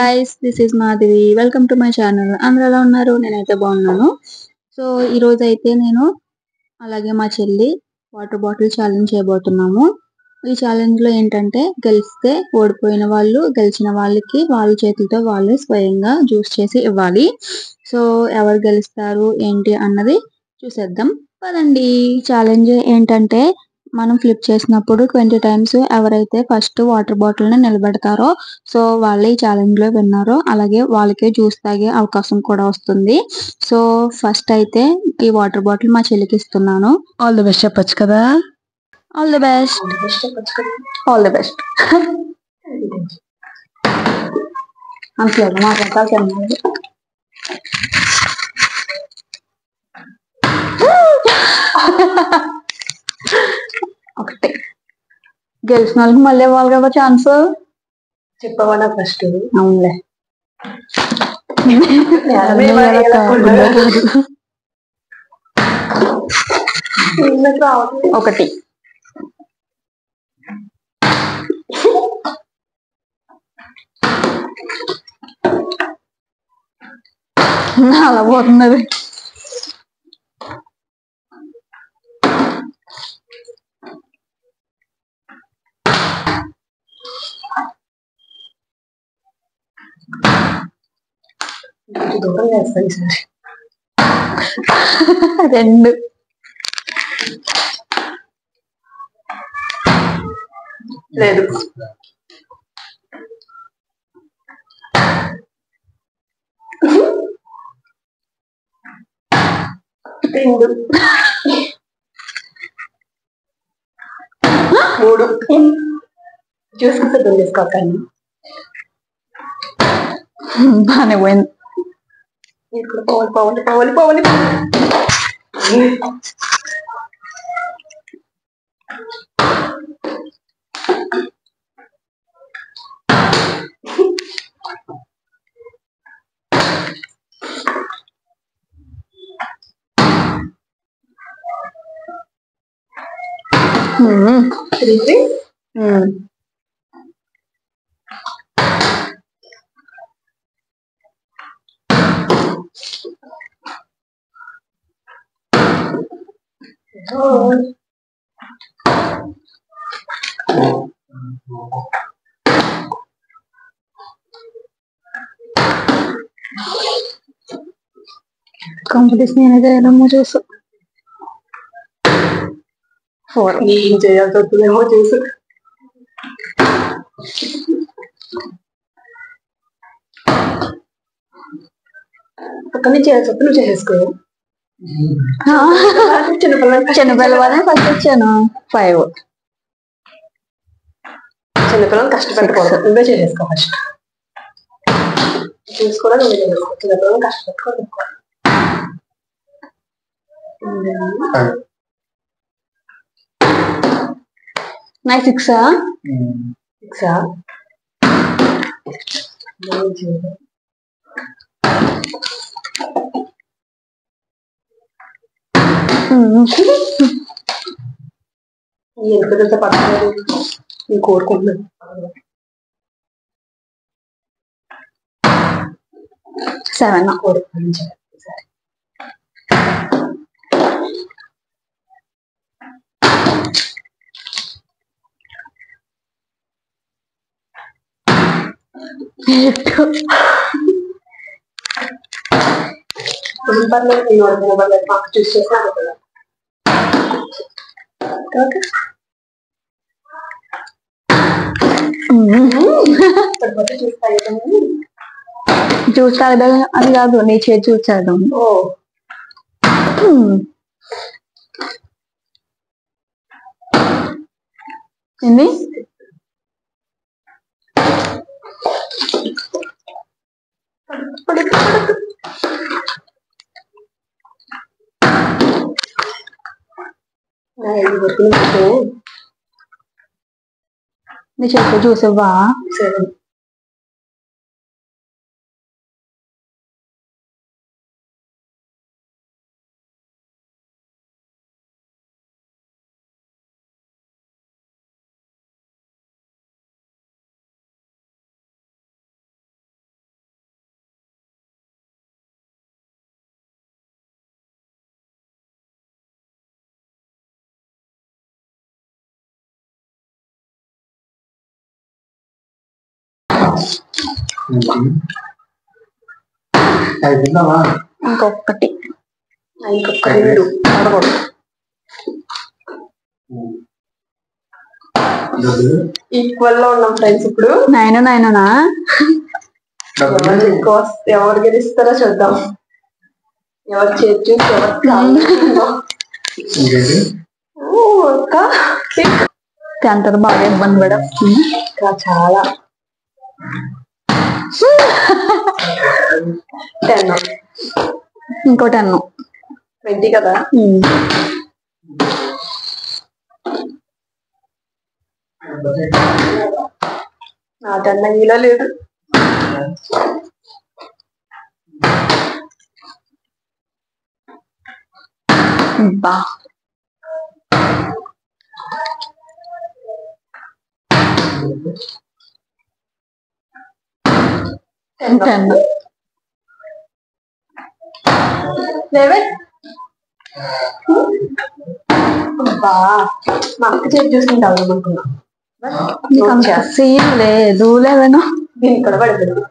Guys, this is Madhavi. Welcome to my channel. అందరూ ఎలా ఉన్నారు? నేనైతే బాగున్నాను. సో ఈ రోజు అయితే నేను అలాగే మా చెల్లి వాటర్ బాటిల్ ఛాలెంజ్ చేయబోతున్నాము. ఈ ఛాలెంజ్ లో ఏంటంటే గెలిస్తే ఓడిపోయిన వాళ్ళు గెలిచిన వాళ్ళకి వాళ్ళ చేతులతో వాళ్ళే స్వయంగా జ్యూస్ చేసి ఇవ్వాలి. సో ఎవరు గెలుస్తారు ఏంటి అన్నది చూసేద్దాం పదండి. ఛాలెంజ్ ఏంటంటే మనం ఫ్లిప్ చేసినప్పుడు 20 టైమ్స్ ఎవరైతే ఫస్ట్ వాటర్ బాటిల్ ని నిలబెడతారో సో వాళ్ళే ఈ ఛాలెంజ్ లో విన్నారో అలాగే వాళ్ళకే జ్యూస్ తాగే అవకాశం కూడా వస్తుంది. సో ఫస్ట్ అయితే ఈ వాటర్ బాటిల్ మా చెల్లికి ఇస్తున్నాను. ఆల్ ది బెస్ట్ చెప్పొచ్చు కదా. All the best. All the best. అంతే మాట్లాడాలి. ఒకటి గెలిచిన వాళ్ళకి మళ్ళీ ఇవ్వాలి కదా ఛాన్స్. చెప్పవా ఫస్ట్? అవునులే. ఒకటి అలా పోతున్నది. దూరం చేస్తాను సార్. రెండు లేదు. రెండు మూడు చూసుకుంటే చేసుకోకండి. బాగానే పోయింది. ఇక్కడ పోవాలి పోవాలి పోవాలి పోవాలి. కాంపిటీషన్ ఏమైనా చేయాలమ్మో చూసు. 4 ఏం చేయాల్సి వస్తుందేమో చూసు. అక్కడి నుంచి చేయాల్సి వస్తుంది. నువ్వు చేసుకో. చిన్నపిల్ల వాళ్ళని ఫస్ట్ వచ్చాను. 5 చిన్నపిల్లలు కష్టపెట్టుకోవాలి. నువ్వే చేసుకో ఫస్ట్. చూసుకోవడం నువ్వే చేసుకో. చిన్నపిల్లలు కష్టపెట్టుకోవాలి. 6 ఎందుకంటే పక్కన నేను కోరుకుంటున్నాను. 7 కోరుకుంటున్నాను. పర్లేదు. నేను పర్లేదు. మాకు చూసి చేసినా కదా. జ్యూస్ తాగడం అది కాదు, నీ చేతి జ్యూస్ తాగడం. ఎన్ని నీ చేతితో జ్యూస్ ఇవ్వా? ఇంకొకటి ఇంకొకటి ఈక్వల్ లో ఉన్నాం ఫ్రెండ్స్. ఇప్పుడు 9 ఎవరు గెలుస్తారో చూద్దాం. ఎవరు చేర్చు సెంటర్ బాగా ఇబ్బంది పడుతుంది చాలా. 10 ఇంకో 10 20 కదా. నా 10 ఇలా లేదు. బా మా అక్క చేతి చూసుకుంటా అనుకుంటున్నా. సీన్ లేదు. 11 దీనికి కూడా పడుతుంది.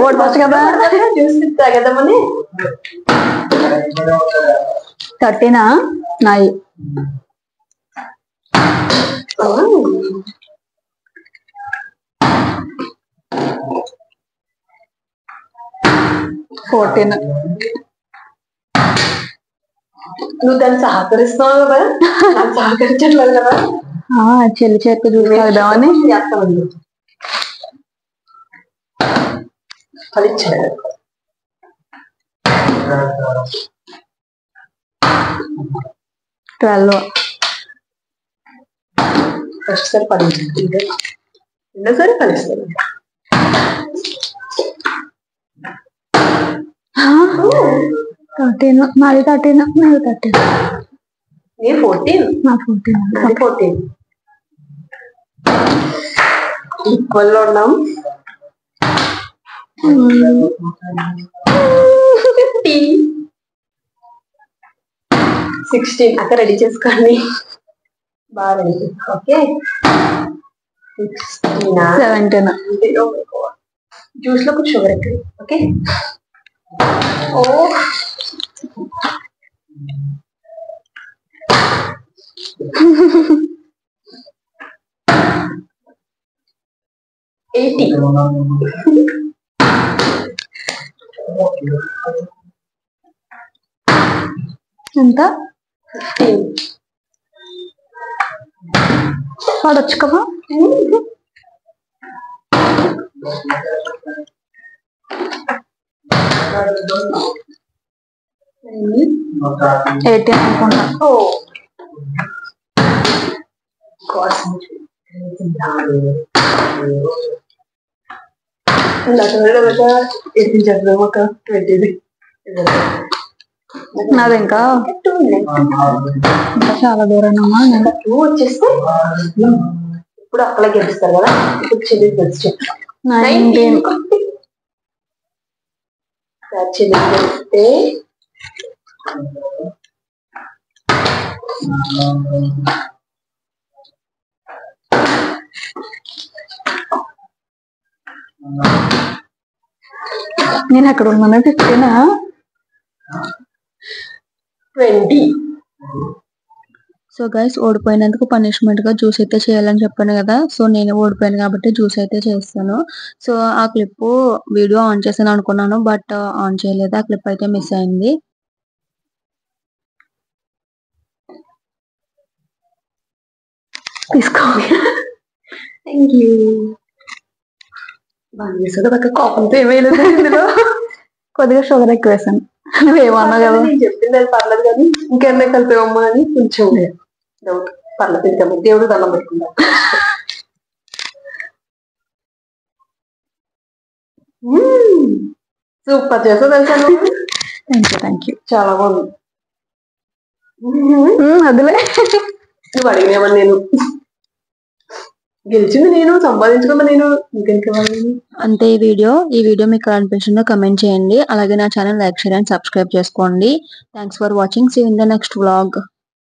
ఓడిపోవచ్చు కదా. చూసి తాగదామని. 13 నాయి. 14 నువ్వు దాన్ని సహకరిస్తున్నావు కదా. నాకు సహకరించట్లేదు కదా. చెల్లి చేతి చూద్దామని చేస్తామండి. ఫలించాడు. 12 ఫస్ట్ సారి ఫలించింది. రెండోసారి ఫలిస్తుంది. 13 నాది 13 నాది 13. నీ 14 నా 14 నాది 14. ఈక్వల్ లో ఉన్నాం. 16 అక్క రెడీ చేసుకోండి. బాగా రెడీ. ఓకే 17 జ్యూస్ లో కొంచెం షుగర్ ఎక్కువ. ఓకే. ఓ 80 ఎంత 15 పడొచ్చు కదా. 18 అనుకుంటా. నాది ఇంకా చాలా దూరం వచ్చేస్తే ఇప్పుడు అక్కడే గెలుస్తారు కదా. ఇప్పుడు చెల్లి గెలిచి 19 చెల్లి గెలిస్తే నేను ఎక్కడ ఉన్నాను. 15 20. సో గైస్, ఓడిపోయినందుకు పనిష్మెంట్ గా జ్యూస్ అయితే చేయాలని చెప్పాను కదా. సో నేను ఓడిపోయాను కాబట్టి జ్యూస్ అయితే చేస్తాను. సో ఆ క్లిప్ వీడియో ఆన్ చేసాను అనుకున్నాను, బట్ ఆన్ చేయలేదు. ఆ క్లిప్ అయితే మిస్ అయింది. తీసుకోండి. Thank you. బాగా చేసాడు. ఒక కోపంతో ఏమైలేదు ఇందులో. కొద్దిగా షుగర్ ఎక్కువ వేసాను. నువ్వేమన్నా కదా. నేను చెప్పింది అది పర్లేదు కానీ ఇంకెన్నా కలిపేవమ్మా అని కొంచెం డౌట్. పర్లేదు ఇంకా దేవుడు దండం పెట్టుకుంటా. సూపర్ చేసా తెలుసా. Thank you. చాలా బాగుంది. అదిలే నువ్వు అడిగినావని నేను గెలిచింది నేను, సంపాదించుకుంది నేను, ఇంకెందుకు ఇవ్వాలి? అంతే ఈ వీడియో మీకు ఎలా అనిపించిందో కమెంట్ చేయండి. అలాగే నా channel like, share and subscribe చేసుకోండి. Thanks for watching. See you in the next vlog.